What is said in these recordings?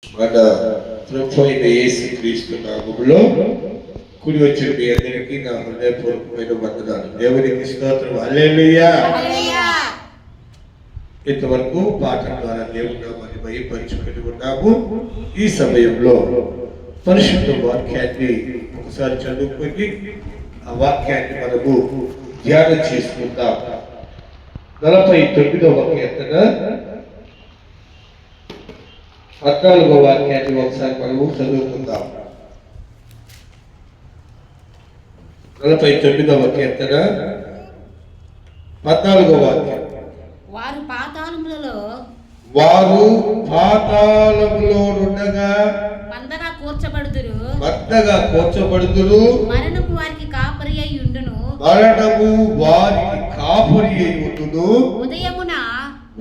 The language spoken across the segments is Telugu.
మన ప్రభు అయిన యేసుక్రీస్తు నామములో కూడి వచ్చిన మీ అందరికీ నా హృదయపూర్వకమైన వందనాలు. దేవునికి స్తోత్రం. హల్లెలూయా. ఇంతవరకు పాఠం ద్వారా దేవుని నామాన్ని మహిమపరచుకొని ఉన్నాము. ఈ సమయంలో పరిశుద్ధ వాక్యాన్ని ఒకసారి చదువుకొని ఆ వాక్యాన్ని మనము ధ్యానం చేసుకుందాం. 49వ కీర్తన 14వ వాక్యాన్ని ఒకసారి మనము చదువుకుందాం. 49వ కీర్తన 14వ వాక్యం. వారు పాతాళములో ఉండగా మందగా కూర్చబడుదురు. మరణము వారికి కాపరి అయి ఉండును.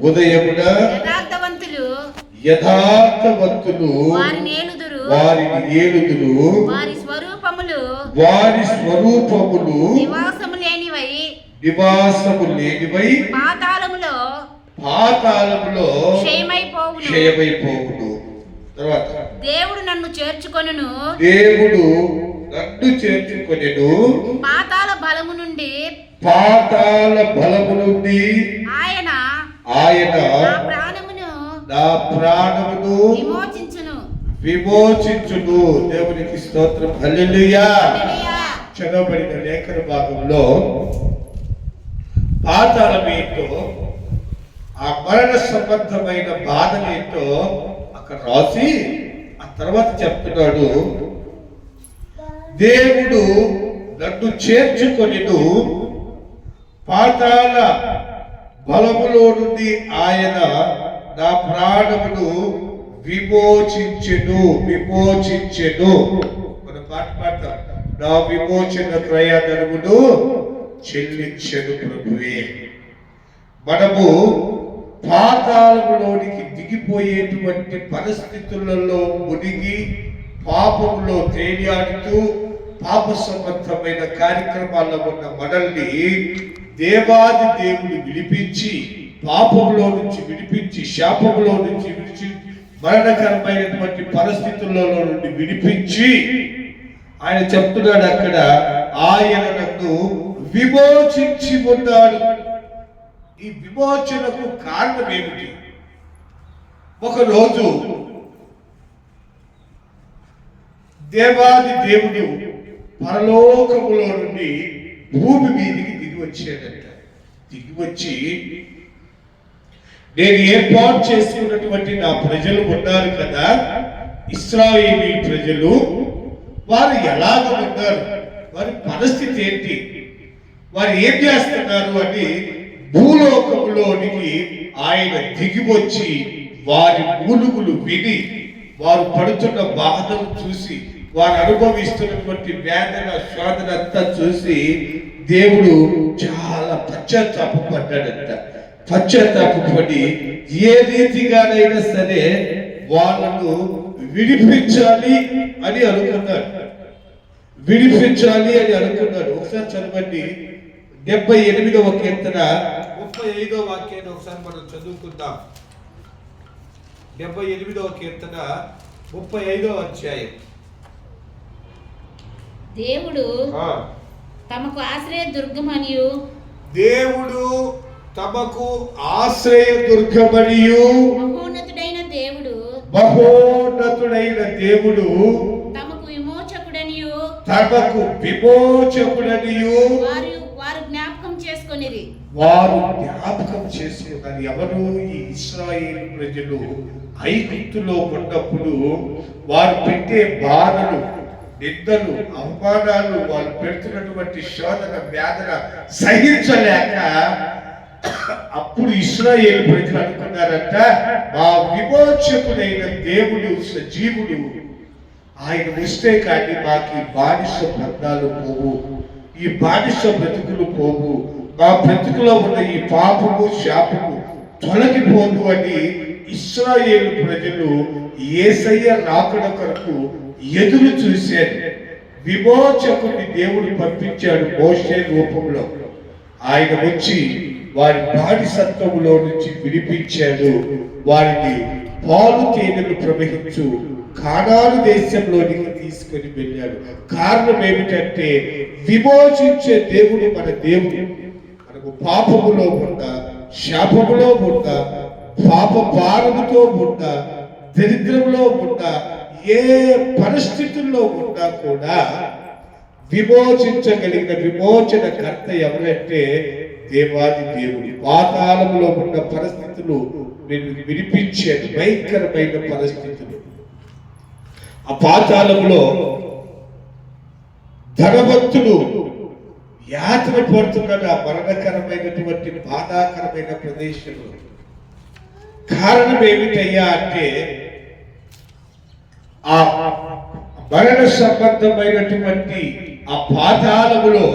ఉదయమున యథార్థవంతులు వారిని ఏలుదురు. వారి స్వరూపములు నివాసము లేనివై పాతాళములో క్షయమైపోవును. తర్వాత దేవుడు నన్ను చేర్చుకొనును. పాతాళ బలము నుండి ఆయన నా ప్రాణమును విమోచించును. దేవునికి స్తోత్రం. హల్లెలూయా. చదవబడిన లేఖన భాగంలో పాతాళం ఏంటో, ఆ మరణ సంబంధమైన బాధలు ఏంటో అక్కడ రాసి ఆ తర్వాత చెప్తున్నాడు, దేవుడు నన్ను చేర్చుకొనిను, పాతాళ బలములో నుండి ఆయన నా ప్రాణమును విమోచించెను. మనం పాట పాడతాం, నా విమోచన క్రయధనమును చెల్లించెను ప్రభువే. మనము పాతాళములోనికి దిగిపోయేటువంటి పరిస్థితులలో మునిగి పాపంలో తేలియాడుతూ పాప సంబంధమైన కార్యక్రమాల్లో ఉన్న మనల్ని దేవాది దేవుడు విడిపించి, పాపంలో నుంచి విడిపించి, శాపంలో నుంచి విడిచి, మరణకరమైనటువంటి పరిస్థితుల్లో నుండి విడిపించి ఆయన చెప్తున్నాడు అక్కడ, ఆయన నన్ను విమోచించి ఉన్నాడు. ఈ విమోచనకు కారణం ఏమిటి? ఒకరోజు దేవాది దేవుడు పరలోకములో నుండి భూమి మీదికి దిగి వచ్చి నేను ఏర్పాటు చేసుకున్నటువంటి నా ప్రజలు ఉన్నారు కదా, ఇశ్రాయేలీ ప్రజలు, వారు ఎలాగ ఉన్నారు, వారి పరిస్థితి ఏంటి, వారు ఏం చేస్తున్నారు అని భూలోకములోనికి ఆయన దిగి వచ్చి వారి మూలుగులు విని, వారు పడుతున్న బాధలు చూసి, వారు అనుభవిస్తున్నటువంటి వేదన శోధన అంతా చూసి దేవుడు చాలా పశ్చాత్తాపడ్డాడంట. పశ్చాత్తాపడి ఏ రీతిగానైనా సరే వాళ్ళను విడిపించాలి అని అనుకున్నాడు. ఒకసారి చదవండి. 78వ కీర్తన 35వ వాక్యాన్ని ఒకసారి మనం చదువుకుందాం. 78వ కీర్తన 35వ అధ్యాయం. దేవుడు తమకు ఆశ్రయ దుర్గమనియు మహోన్నతుడైన దేవుడు తమకు విమోచకుడనియు వారు జ్ఞాపకం చేసుకొనిరి. ఎవరు? ఈ ఇశ్రాయేలు ప్రజలు ఐగుప్తులో ఉన్నప్పుడు వారు పెట్టే బాధలు, నిందలు, అవమానాలు, వాళ్ళు పెడుతున్నటువంటి శోధన వేదన సహించలేక అప్పుడు ఇశ్రాయేలు ప్రజలు అనుకున్నారంట, మా విమోచకుడైన దేవుడు సజీవుడు, ఆయన వస్తే కానీ మాకు ఈ బానిస బంధాలు పోవు, ఈ బానిస బ్రతుకులు పోవు, మా బ్రతుకులో ఉన్న ఈ పాపము శాపము తొలగిపోదు అని ఇశ్రాయేలు ప్రజలు యేసయ్య రాకడ కొరకు ఎదురు చూశారు. విమోచకుడిని దేవుడు పంపించాడు మోషే రూపంలో. ఆయన వచ్చి వారి బానిసత్వములో నుంచి విడిపించాడు, వారిని పాలు తేనెలు ప్రవహించు కానాను దేశంలోనికి తీసుకొని వెళ్ళాడు. కారణం ఏమిటంటే విమోచించే దేవుడు మన దేవుడు. మనకు పాపములో ఉన్న, శాపములో ఉన్న, పాప భారముతో ఉన్న, దరిద్రంలో ఉన్న, ఏ పరిస్థితుల్లో ఉన్నా కూడా విమోచించగలిగిన విమోచన కర్త ఎవరంటే దేవాది దేవుడు. పాతాళంలో ఉన్న పరిస్థితులు నేను వినిపించే భయంకరమైన పరిస్థితులు. ఆ పాతాళంలో ధనవంతుడు యాతన పడుతున్నాడు ఆ మరణకరమైనటువంటి బాధాకరమైన ప్రదేశంలో. కారణం ఏమిటయ్యా అంటే ఆ మరణ సంబంధమైనటువంటి ఆ పాతాళములో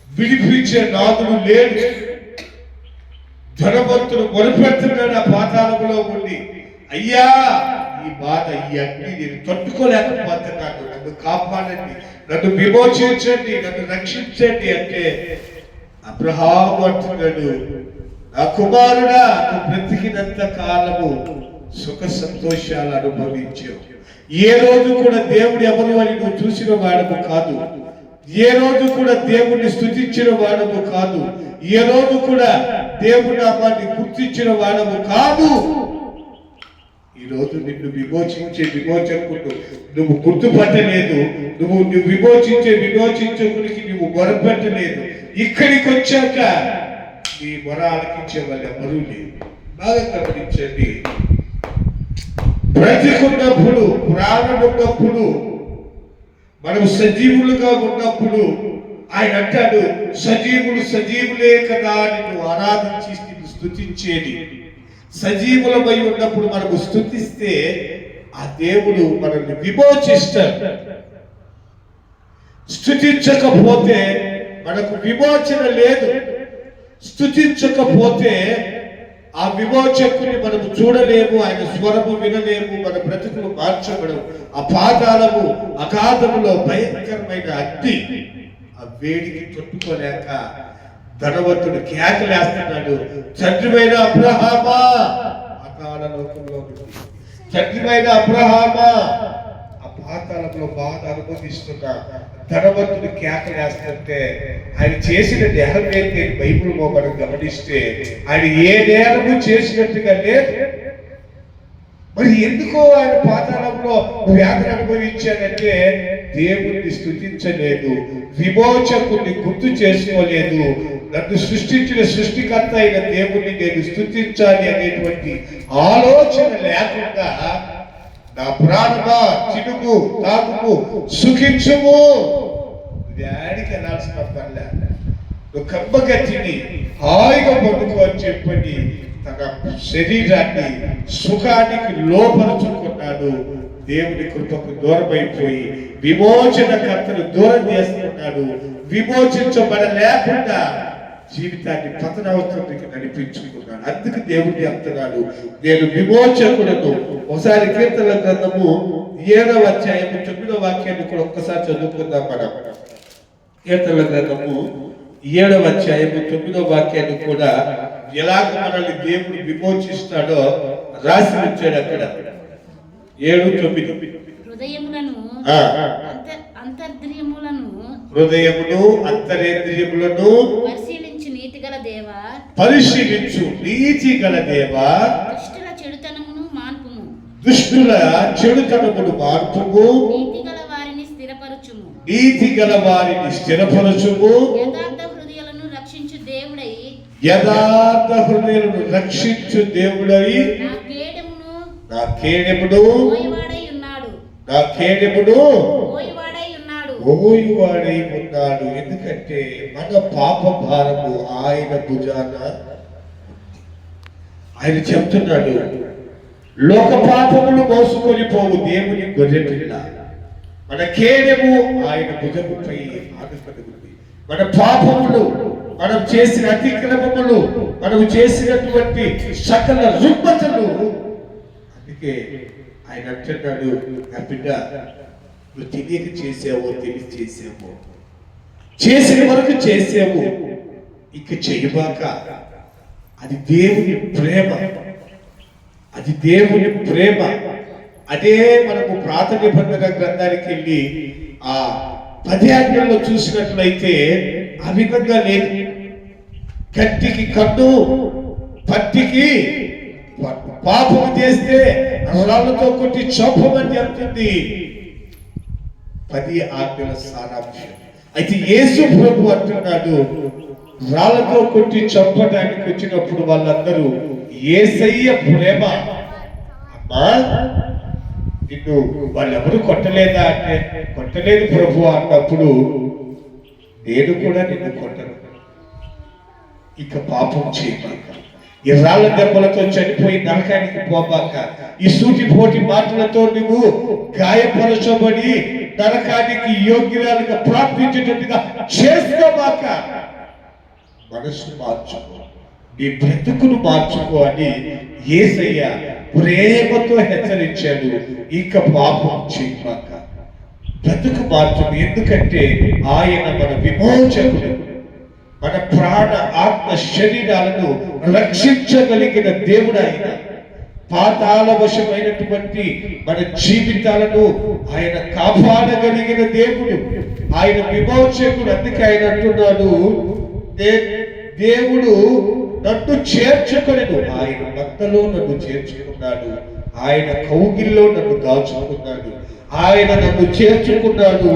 విడిపించే నాదుడు లేడు. ధనవంతుడు మొరపెడుతున్నాడు ఆ పాతాళములో ఉండి, అయ్యా ఈ బాధ, ఈ అగ్ని నేను తట్టుకోలేకపోతున్నాను, నన్ను కాపాడండి, నన్ను విమోచించండి, నన్ను రక్షించండి అంటే అబ్రహాము అంటున్నాడు, నా కుమారుడా నువ్వు బ్రతికినంత కాలము సుఖ సంతోషాలు అనుభవించావు. ఏ రోజు కూడా దేవుడు ఎవరు అని నువ్వు చూసిన వాడము కాదు. ఏ రోజు కూడా దేవుణ్ణి స్తుతించిన వాడము కాదు. ఏ రోజు కూడా దేవుడి నామాన్ని గుర్తించిన వాడము కాదు. ఈ రోజు నిన్ను విమోచించే విమోచకుడు నువ్వు గుర్తుపట్టలేదు. నువ్వు విమోచించకుడికి నువ్వు మొరపెట్టలేదు. ఇక్కడికి వచ్చాక నీ మొర ఆలకించే వాళ్ళు ఎవరూ లేదు. బాగా గమనించండి. బ్రతికున్నప్పుడు, ప్రాణం ఉన్నప్పుడు, మనం సజీవులుగా ఉన్నప్పుడు ఆయన అంటాడు, సజీవులు సజీవులే కదా నిన్ను ఆరాధించి నిన్ను స్తుతించేది. సజీవులమై ఉన్నప్పుడు మనకు స్తుతిస్తే ఆ దేవుడు మనల్ని విమోచిస్తాడు. స్తుతించకపోతే మనకు విమోచన లేదు. స్తుతించకపోతే ఆ విమోచకుని మనము చూడలేము, ఆయన స్వరము వినలేము, మన బ్రతుకులు మార్చబడము. ఆ పాతాళము అగాధములో భయంకరమైన అగ్ని, ఆ వేడికి తట్టుకోలేక ధనవంతుడు కేకలేస్తున్నాడు, తండ్రివైన అబ్రహామా, పాతాళ లోకంలో తండ్రివైన అబ్రహామా. ఆ పాతాళంలో బాధ అనుభవిస్తున్నా ధనవంతుడు కేకలేస్తుంటే ఆయన చేసిన నేరం ఏంటి బైబిల్ మనం గమనిస్తే ఆయన ఏ నేరము చేసినట్టుగా లేదు. మరి ఎందుకో ఆయన పాతాళంలో వ్యాధి అనుభవించాడంటే దేవుణ్ణి స్తుతించలేదు, విమోచకుడిని గుర్తు చేసుకోలేదు. నన్ను సృష్టించిన సృష్టికర్త అయిన దేవుణ్ణి నేను స్తుతించాలి అనేటువంటి ఆలోచన లేకుండా నా ప్రాణమా చినుకు తాగుము సుఖించుము, డాడీకి వెళ్ళాల్సిన పనిలే, నువ్వు కమ్మగట్టిని హాయిగా పడుకో అని చెప్పండి తన శరీరాన్ని సుఖానికి లోపరుచుకున్నాడు. దేవుని కృపకు దూరమైపోయి విమోచన కర్తను దూరం చేస్తున్నాడు. విమోచించబడలేకుండా జీవితాన్ని పతనావస్థకి నడిపించుకున్నాడు. అందుకు దేవుడు చెప్తున్నాడు, నేను విమోచకుడను. ఒకసారి కీర్తన గ్రంథము 7వ అధ్యాయము 9వ వాక్యాన్ని కూడా ఒక్కసారి చదువుకుందాం. మనం కీర్తన గ్రంథము 7వ అధ్యాయము 9వ వాక్యాన్ని కూడా ఎలాగ మనల్ని దేవుడు విమోచిస్తాడో రాసి వచ్చాడు అక్కడ. 7:9 హృదయమును అంతరేంద్రియములను పరిశీలించు నీతి గల దేవా, పరిశీలించు నీతి గల దేవా, దుష్టుల చెడుతనమును మాన్పుము, దుష్టుల చెడుతనమును మార్పుము, నీతి గల వారిని స్థిరపరచుము, నీతి గల వారిని స్థిరపరచుము, యథార్థ హృదయాలను రక్షించు దేవుడై, యథార్థ హృదయాలను రక్షించు దేవుడై, నా కేడెమును ఓయవాడై ఉన్నాడు, నా కేడెమును ఓయవాడై ఉన్నాడు, ఓయవాడై ఉన్నాడు. ఎందుకంటే మన పాప భారము ఆయన భుజాన. ఆయన చెప్తున్నాడు, లోక పాపములు మోసుకొని పోవు దేవుని గొర్రెపిల్ల, మన కేడెము ఆయన భుజముపై ఆనుకొని ఉంది. మన పాపములు, మనం చేసిన అతిక్రమములు, మనం చేసినటువంటి సకల రుగ్మతలు, అందుకే ఆయన అంటున్నాడు, నా బిడ్డ నువ్వు తెలియక చేసావో తెలిసి చేసావో, చేసిన వరకు చేసావు, ఇక చేయబాక. అది దేవుని ప్రేమ, అది దేవుని ప్రేమ. అదే మనము పాత నిబంధన గ్రంథానికి వెళ్ళి ఆ 10 ఆజ్ఞల్లో చూసినట్లయితే ఆ విధంగా లేదు. కత్తికి కన్ను, పట్టికి పట్టు. పాపం చేస్తే రాళ్ళతో కొట్టి చంపమని చెప్తుంది 10 ఆజ్ఞల సారాంశం. అయితే యేసు ప్రభు అంటున్నాడు, రాళ్ళతో కొట్టి చంపడానికి వచ్చినప్పుడు వాళ్ళందరూ యేసయ్య ప్రేమ, అమ్మా నిన్ను వాళ్ళెవరు కొట్టలేదా అంటే, కొట్టలేదు ప్రభు అన్నప్పుడు, నేను కూడా నిన్ను కొట్టను, ఇక పాపం చేయబాక, ఈ రాళ్ళ దెబ్బలతో చనిపోయి నరకానికి పోబాక, ఈ సూటిపోటి మాటలతో నువ్వు గాయపరచబడి నరకానికి యోగ్యురాలుగా ప్రార్థించేటట్టుగా చేసుకోబాక, మనసు మార్చుకో, నీ బ్రతుకును మార్చుకో అని యేసయ్య ప్రేమతో హెచ్చరించాడు. ఇక పాపం చేయబాక, బ్రతుకు మార్చుకు. ఎందుకంటే ఆయన మన విమోచకుడు, మన ప్రాణ ఆత్మ శరీరాలను రక్షించగలిగిన దేవుడు ఆయన. పాతాళ వశమైనటువంటి మన జీవితాలను ఆయన కాపాడగలిగిన దేవుడు, ఆయన విమోచకుడు. అందుకే ఆయన అంటున్నాడు, దేవుడు నన్ను చేర్చుకొనెను, ఆయన భక్తలో నన్ను చేర్చుకున్నాడు, ఆయన కౌగిల్లో నన్ను దాచుకున్నాడు, ఆయన నన్ను చేర్చుకున్నాడు.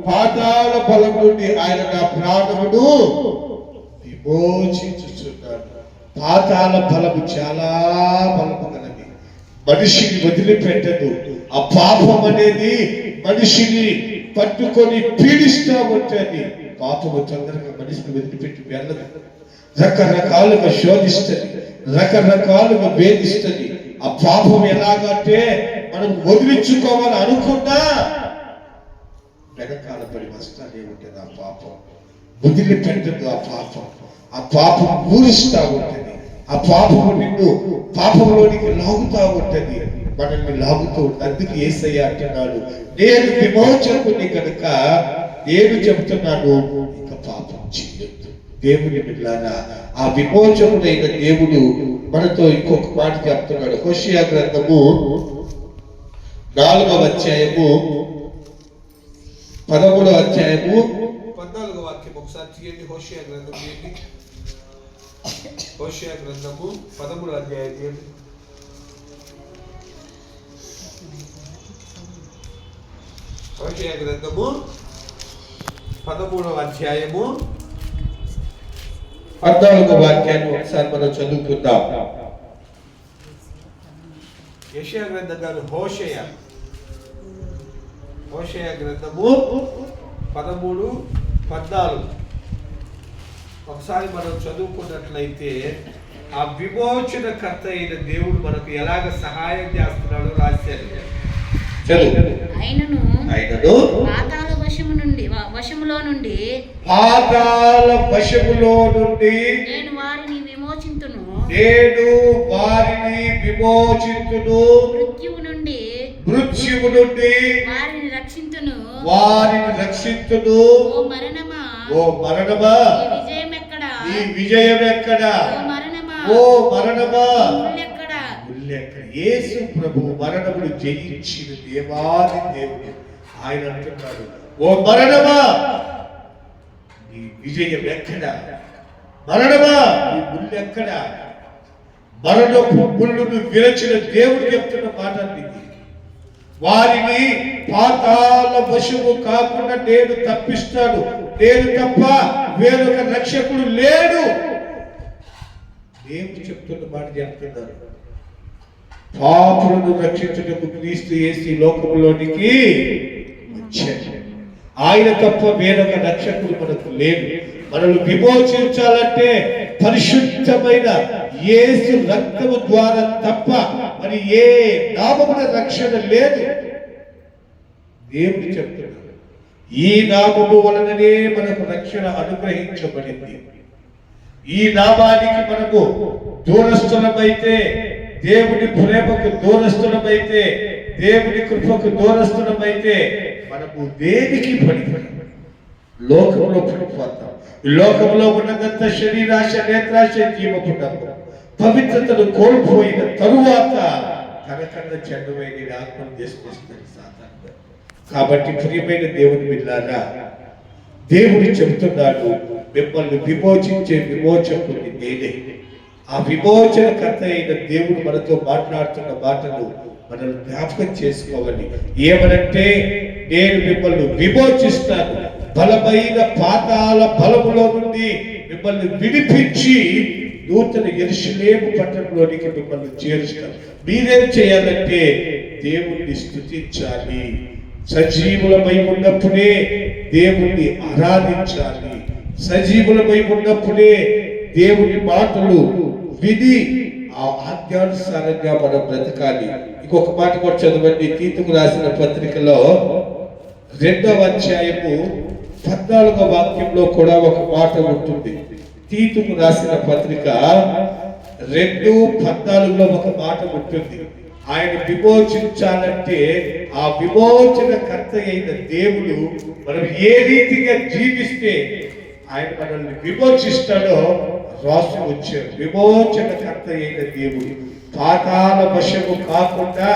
పాతాళ బలం నుండి ఆయన నా ప్రాణమును విమోచించుచున్నాడు. పాతాళ బలము చాలా బలము కలది, మనిషిని వదిలిపెట్టదు. ఆ పాపం అనేది మనిషిని పట్టుకొని పీడిస్తూ ఉంటుంది. పాపము తొందరగా మనిషిని వదిలిపెట్టి వెళ్ళదు, రకరకాలుగా శోధిస్తుంది, రకరకాలుగా వేధిస్తుంది. ఆ పాపం ఎలాగంటే మనం వదిలించుకోవాలని అనుకున్నా వెనకాల పడి వస్తానే ఉంటుంది. ఆ పాపం వదిలిపెట్టదు. ఆ పాపం ఊరిస్తూ ఉంటుంది. ఆ పాపము నిన్ను పాపంలోనికి లాగుతూ ఉంటుంది, మనల్ని లాగుతూ ఉంటుంది. అందుకు యేసయ్య అంటున్నాడు, నేను విమోచకుని కనుక నేను చెబుతున్నాను, ఇక పాపం చేయొద్దు. దేవుని బిడ్డలారా, ఆ విమోచకుడైన దేవుడు మనతో ఇంకొక మాట చెప్తున్నాడు. హోషేయ గ్రంథము 4వ అధ్యాయము 13వ అధ్యాయము 14వ వాక్యం ఒకసారి తీయండి. హోషేయ గ్రంథం తీయండి. హోషేయ గ్రంథము 13వ అధ్యాయం తీయండి. హోషేయ గ్రంథము 13వ అధ్యాయము 14వ వాక్యాన్ని ఒకసారి మనం చదువుకుందాం. యెషయా గ్రంథం కాదు, హోషేయ గ్రంథము 13:14 ఒకసారి మనం చదువుకున్నట్లయితే ఆ విమోచనకర్త అయిన దేవుడు మనకు ఎలాగ సహాయం చేస్తున్నాడో రాశారు. ఆయనను పాతాళ వశములో నుండి నేను వారిని విమోచింతును, మృత్యువు నుండి వారిని రక్షింతును. ఓ మరణమా ఈ విజయం ఎక్కడా? ఓ మరణమా యేసు ప్రభు మరణమును జయించిన దేవాది దేవుడు. ఆయన అంటున్నాడు, ఓ మరణమా నీ విజయం ఎక్కడా? మరణమా నీ ముళ్ళు ఎక్కడా? మరణపు ముళ్ళును విరచిన దేవుడు చెప్తున్న మాట ఇది. వారిని పాతాళ వశము కాకుండా నేను తప్పిస్తాను, నేను తప్ప వేరొక రక్షకుడు లేడు. దేవుడు చెప్తున్న మాట చెప్తున్నారు. పాపులను రక్షించుటకు క్రీస్తు యేసు లోకములోనికి వచ్చాడు. ఆయన తప్ప వేరొక రక్షకుడు మనకు లేడు. మనల్ని విమోచించాలంటే పరిశుద్ధమైన యేసు రక్తము ద్వారా తప్ప మరి ఏ నామమున రక్షణ లేదు. దేవుడు చెప్తున్నాడు, ఈ నామము వలననే మనకు రక్షణ అనుగ్రహించబడింది. ఈ నామానికి మనము దూరస్థులమైతే, దేవుని ప్రేమకు దూరస్థులమైతే, దేవుని కృపకు దూరస్థులమైతే మనము దేనికి పడిపోయి లోకంలో పడిపోతాం. ఈ లోకంలో ఉన్నదంతా శరీరాశ, నేత్రాశ, జీవపు డబ్బు. పవిత్రతను కోల్పోయిన తరువాత తనకన్నా చెడ్డమైన ఆత్మను తీసుకొస్తుంది సాతాను. కాబట్టి ప్రియమైన దేవుని బిడ్డలారా, దేవుడు చెబుతున్నాడు, మిమ్మల్ని విమోచించే విమోచకుడిని నేనే. ఆ విమోచనకర్త అయిన దేవుడు మనతో మాట్లాడుతున్న మాటలు మనం జ్ఞాపకం చేసుకోవాలి. ఏమనంటే, నేను మిమ్మల్ని విమోచిస్తాను, బలమైన పాతాళ బలములో నుండి మిమ్మల్ని విడిపించి నూతన యెరూషలేము పట్టణంలోనికి మిమ్మల్ని చేరుస్తాను. మీరేం చేయాలంటే దేవుణ్ణి స్తుతించాలి, సజీవులమై ఉన్నప్పుడే దేవుణ్ణి ఆరాధించాలి, సజీవులమై ఉన్నప్పుడే దేవుని మాటలు విని ఆ ఆజ్ఞానుసారంగా మనం బ్రతకాలి. ఇంకొక మాట కూడా చదవండి. తీతుకు రాసిన పత్రికలో 2వ అధ్యాయము 14వ వాక్యంలో కూడా ఒక మాట ఉంటుంది. తీతుకు రాసిన పత్రిక 2:14లో ఒక మాట ఉంటుంది. ఆయన విమోచించాలంటే ఆ విమోచన కర్త అయిన దేవుడు మనం ఏ రీతిగా జీవిస్తే ఆయన మనల్ని విమోచిస్తాడో రాసు వచ్చారు. విమోచన కర్త అయిన దేవుడు పాతాళ వశము కాకుండా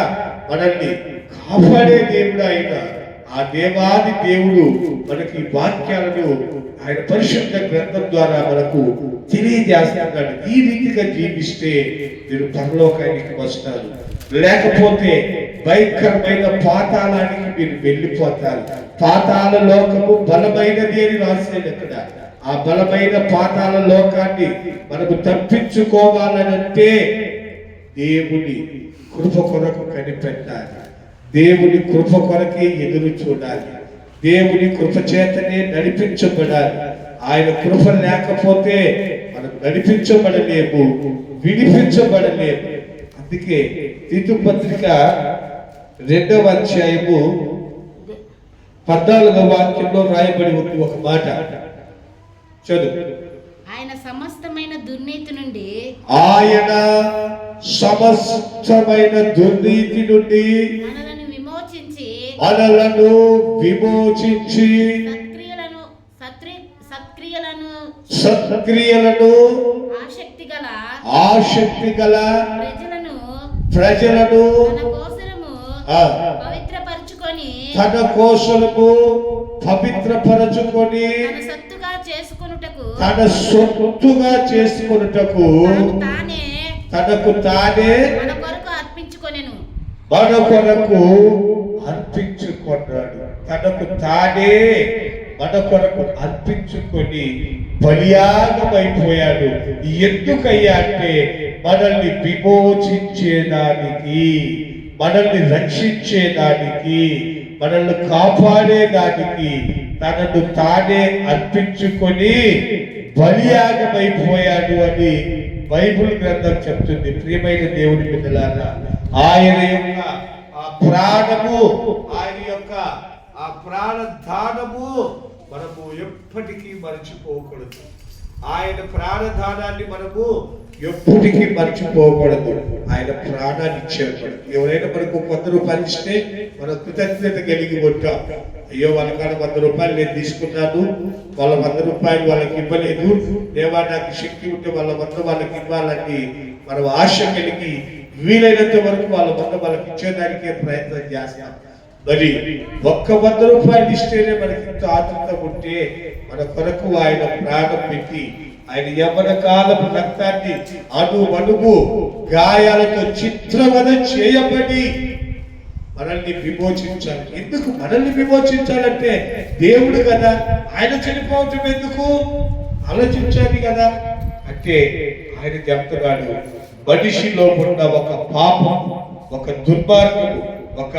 మనల్ని కాపాడే దేవుడు ఆయన. ఆ దేవాది దేవుడు మనకి వాక్యాలను ఆయన పరిశుద్ధ గ్రంథం ద్వారా మనకు తెలియజేస్తున్నాడు. ఈ రీతిగా జీవిస్తే మీరు పరలోకానికి వస్తారు, లేకపోతే భయంకరమైన పాతాళానికి మీరు వెళ్ళిపోతారు. పాతాళ లోకము బలమైనది అని రాసేది అక్కడ. ఆ బలమైన పాతాళ లోకాన్ని మనకు తప్పించుకోవాలనంటే దేవుని కృప కొరకు కనిపెట్టాలి, దేవుని కృప కొరకే ఎదురు చూడాలి, దేవుని కృప చేతనే నడిపించబడాలి. ఆయన కృప లేకపోతే మనం నడిపించబడలేము, విడిపించబడలేము. అందుకే తీతు పత్రిక 2వ అధ్యాయము 14వ వాక్యంలో రాయబడి ఉంది ఒక మాట, చదువు. ఆయన సమస్తమైన దుర్నీతి నుండి మనలను విమోచించి సత్క్రియలను ఆసక్తి గల ప్రజలను తన కోసము పవిత్రపరచుకొని తన సొత్తుగా చేసుకొనుటకు తనకు తానే మన కొరకు అర్పించుకున్నాడు. తనకు తానే మన కొరకు అర్పించుకొని బలియాగమైపోయాడు. ఎందుకయ్యా అంటే మనల్ని విమోచించేదానికి, మనల్ని రక్షించేదానికి, మనల్ని కాపాడేదానికి తనను తానే అర్పించుకొని బలియాగమైపోయాడు అని బైబిల్ గ్రంథం చెప్తుంది. ప్రియమైన దేవుని బిడ్డలారా, ఆయన యొక్క ఆ ప్రాణము, ఆయన యొక్క ఆ ప్రాణదానము మనము ఎప్పటికీ మర్చిపోకూడదు. ఆయన ప్రాణదానాన్ని మనము ఎప్పటికీ మర్చిపోకూడదు. ఆయన ప్రాణాన్ని ఇచ్చాడు. ఎవరైనా మనకు 100 రూపాయలు ఇస్తే మనం కృతజ్ఞత కలిగి ఉంటాం. అయ్యో వాళ్ళ కాడ 100 రూపాయలు నేను తీసుకున్నాను, వాళ్ళ 100 రూపాయలు వాళ్ళకి ఇవ్వలేదు, దేవా నాకు శక్తి ఉంటే వాళ్ళ 100 వాళ్ళకి ఇవ్వాలని మనం ఆశ కలిగి వీలైనంత వరకు వాళ్ళ 100 వాళ్ళకి ఇచ్చేదానికే ప్రయత్నం చేస్తాం. మరి 100 రూపాయలు ఇస్తేనే మనకి ఇంత ఆతృత ఉంటే మన కొరకు ఆయన ప్రాణం పెట్టి ఆయన యవ్వన కాలపు రక్తాన్ని అణువణువు గాయాలతో చిత్రవద చేయబడి మనల్ని విమోచించాలి. ఎందుకు మనల్ని విమోచించాలంటే దేవుడు కదా, ఆయన చనిపోవటం ఎందుకు ఆలోచించాలి కదా. అంటే ఆయన చెప్తున్నాడు, మనిషిలో ఉన్న ఒక పాపం, ఒక దుర్మార్గము, ఒక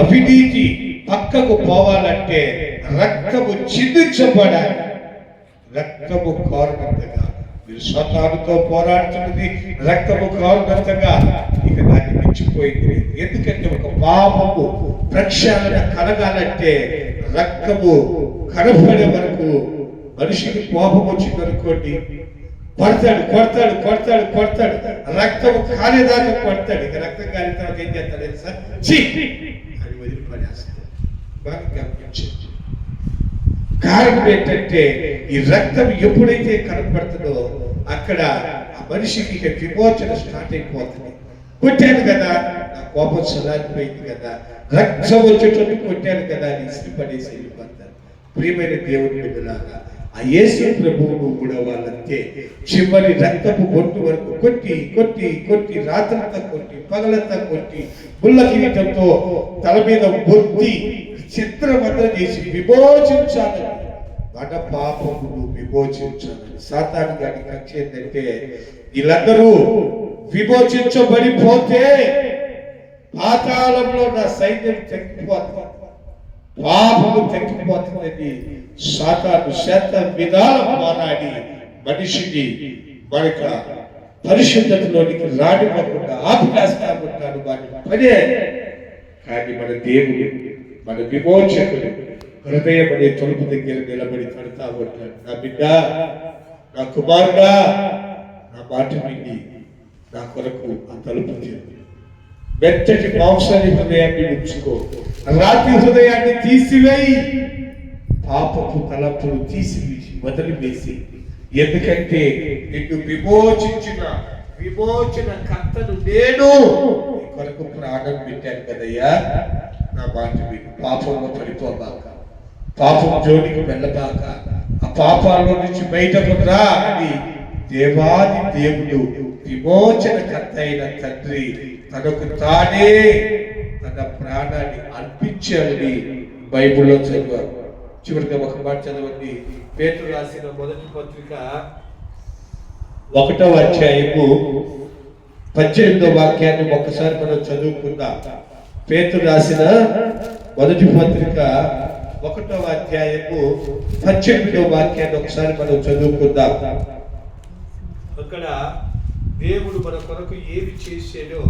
అవినీతి పక్కకు పోవాలంటే రక్తము చిందించబడాలి. రక్తము కారునంతగా మీరు సాతానుతో పోరాడుతున్నది రక్తము కారునంతగా ఇక దాన్ని మించిపోయింది. ఎందుకంటే ఒక పాపము ప్రక్షాళన కలగాలంటే రక్తము కనపడే వరకు మనిషికి కోపం వచ్చిందనుకోండి, కొడతాడు, రక్తం కాలేదాకా కొడతాడు. ఇక రక్తం కాలిన తర్వాత ఏం చేస్తాడు తెలుసా? అని వదిలిపడేస్తాడు. బాగా గమనించండి. కారణం ఏంటంటే ఈ రక్తం ఎప్పుడైతే కనపడుతుందో అక్కడ ఆ మనిషికి ఇక విమోచన స్టార్ట్ అయిపోతుంది. కొట్టాను కదా, నా కోపం చల్లారిపోయింది కదా, రక్తం వచ్చేటట్టు కొట్టాను కదా అని ఇష్టపడేసి వెళ్ళిపోతారు. ప్రియమైన దేవుని బిడ్డలాగా ఆ యేసు ప్రభువును కూడా వాళ్ళంతే చివరి రక్తపు బొట్టు వరకు కొట్టి కొట్టి కొట్టి, రాత్రంతా కొట్టి, పగలంతా కొట్టి, ముళ్ళ కిరీటంతో తల మీద బొత్తి చిత్రవద్ద చేసి విమోచించాలని, మన పాపమును విమోచించాలని. సాతాను గారి కక్ష ఏంటంటే వీళ్ళందరూ విమోచించబడిపోతే పాతాళంలో నా సైన్యం తగ్గిపోతుంది, పాపము తగ్గిపోతుందని సాతాను శత విధాల పోరాడి మనిషిని మనక పరిశుద్ధతలోనికి రానివ్వకుండా ఆపివేస్తా ఉంటాడు. వారి పనే. కానీ మన దేవుడు, మన విమోచకుడు హృదయం అనే తలుపు దగ్గర నిలబడి పడతా ఉంటాడు. నా బిడ్డ, నా కుమారుడా, నా మాట విని నా కొరకు ఆ తలుపు తీరు. మెత్తటి మాంసాన్ని హృదయాన్ని ఉంచుకో, రాతి హృదయాన్ని తీసివేయి, పాపపు తలపులు తీసివేసి వదిలివేసి. ఎందుకంటే నిన్ను విమోచన కర్తను నేను నీ కొరకు ప్రాణం పెట్టాను కదయ్యా. నా మాట విను. పాపంలో పడిపోబాక, పాపం జోలికి వెళ్ళబాక, ఆ పాపాల్లో నుంచి బయటకు రా అని దేవాది దేవుడు విమోచన కర్త అయిన తండ్రి తనకు తానే తన ప్రాణాన్ని అర్పించాలని బైబిల్లో చదివారు. చివరిగా ఒక మాట చదవండి. పేతురు రాసిన మొదటి పత్రిక 1వ అధ్యాయము 18వ వాక్యాన్ని ఒక్కసారి మనం చదువుకుందాం. పేతురు రాసిన మొదటి పత్రిక 1వ అధ్యాయము 18వ వాక్యాన్ని ఒకసారి మనం చదువుకుందాం. అక్కడ దేవుడు మన కొరకు ఏమి చేశాడో,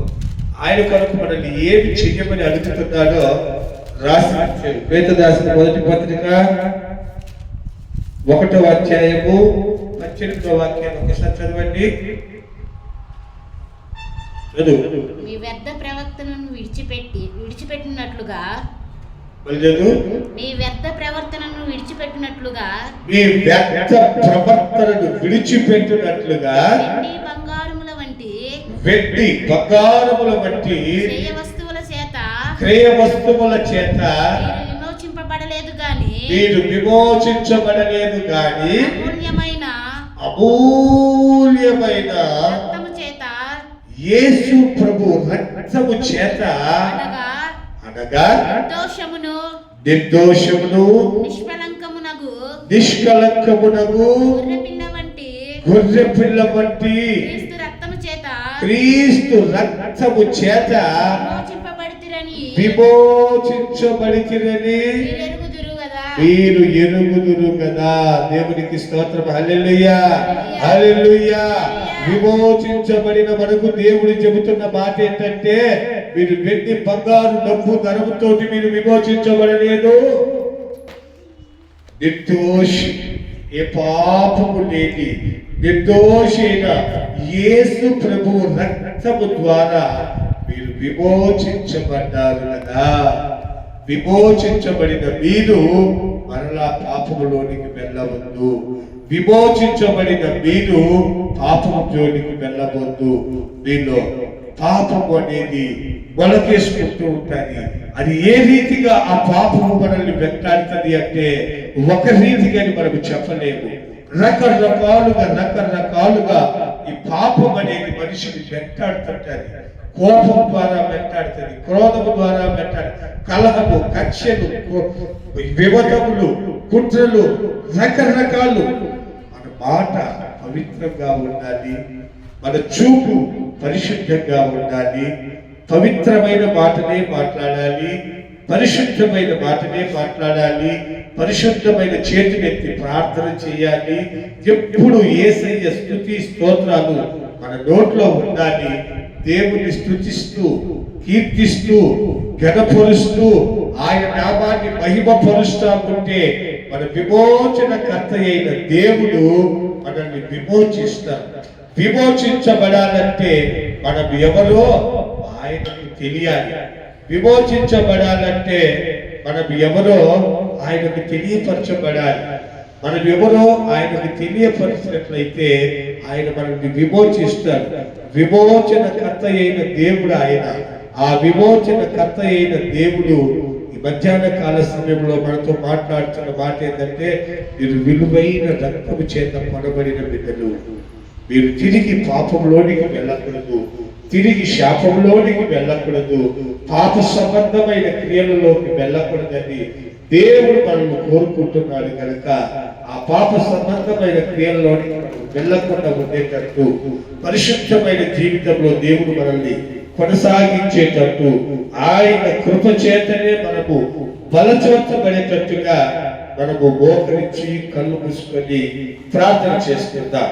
ఆయన కొరకు మనల్ని ఏమి చెయ్యమని అడుగుతున్నాడో రాసి ఇచ్చాడు. పేతురు రాసిన మొదటి పత్రిక 1వ అధ్యాయము 18వ వాక్యాన్ని ఒకసారి చదవండి. మీ వ్యర్థ ప్రవర్తనను విడిచిపెట్టినట్లుగా, మీ వ్యర్థ ప్రవర్తనను విడిచిపెట్టినట్లుగా వెండి బంగారముల వంటి క్రయ వస్తువుల చేత మీరు విమోచించబడలేదు గాని అమూల్యమైన యేసు ప్రభు రక్తము చేత, అనగా నిర్దోషమును నిష్కలంకమునగు గొర్రె పిల్ల వంటి క్రీస్తు రక్తము చేత విమోచించబడితిరని మీరు ఎరుగుదురు కదా. దేవునికి స్తోత్రం. హల్లెలూయా, హల్లెలూయా. విమోచించబడిన మనకు దేవుడు చెబుతున్న మాట ఏంటంటే, మీరు వెండి బంగారు డబ్బు ధనముతోటి మీరు విమోచించబడలేదు. నిర్దోషి, ఏ పాపము లేని నిర్దోషి అయిన యేసు ప్రభువు రక్తము ద్వారా మీరు విమోచించబడ్డారు కదా. విమోచించబడిన మీరు మరలా పాపములోనికి వెళ్ళవద్దు. విమోచించబడిన మీరు పాపము జోలికి వెళ్ళవద్దు. మీలో పాపము అనేది మొలకేసుకుంటూ ఉంటుంది. అది ఏ రీతిగా ఆ పాపము మనల్ని వెంటాడుతుంది అంటే ఒక రీతిగా మనకు చెప్పలేము. రకరకాలుగా ఈ పాపం అనేది మనిషిని వెంటాడుతుంటది. కోపం ద్వారా వెంటాడుతుంది, క్రోధము ద్వారా వెంటాడుతుంది, కలహము, కక్షలు, వివాదములు, కుట్రలు, రకరకాలు. మన మాట పవిత్రంగా ఉండాలి, మన చూపు పరిశుద్ధంగా ఉండాలి, పవిత్రమైన మాటనే మాట్లాడాలి, పరిశుద్ధమైన మాటనే మాట్లాడాలి, పరిశుద్ధమైన చేతులెత్తి ప్రార్థన చేయాలి. ఎప్పుడు యేసయ్య స్తుతి స్తోత్రాలు మన నోట్లో ఉండాలి. దేవుని స్తుతిస్తూ, కీర్తిస్తూ, ఘనపరుస్తూ, ఆయన నామాన్ని మహిమపరుస్తూ ఉంటే మన విమోచన కర్త అయిన దేవుడు మనల్ని విమోచిస్తాడు. విమోచించబడాలంటే మనం ఎవరో ఆయనకు తెలియాలి. విమోచించబడాలంటే మనం ఎవరో ఆయనకు తెలియపరచబడాలి. మనం ఎవరో ఆయనకు తెలియపరిచినట్లయితే ఆయన మనల్ని విమోచిస్తాడు. విమోచనకర్త అయిన దేవుడు ఆయన. ఆ విమోచనకర్త అయిన దేవుడు ఈ మధ్యాహ్న కాల సమయంలో మనతో మాట్లాడుతున్న మాట ఏంటంటే, మీరు విలువైన రక్తము చేత కొనబడిన బిడ్డలు, మీరు తిరిగి పాపంలోనికి వెళ్ళకూడదు, తిరిగి శాపంలోనికి వెళ్ళకూడదు, పాప సంబంధమైన క్రియలలోకి వెళ్ళకూడదని దేవుడు మనల్ని కోరుకుంటున్నాడు. కనుక ఆ పాప సంబంధమైన క్రియలలోనికి మనం వెళ్ళకుండా ఉండేటట్టు, పరిశుద్ధమైన జీవితంలో దేవుడు మనల్ని కొనసాగించేటట్టు, ఆయన కృప చేతనే మనము బలచోర్చబడేటట్టుగా మనము మోకరించి కళ్ళు మూసుకొని ప్రార్థన చేసుకుందాం.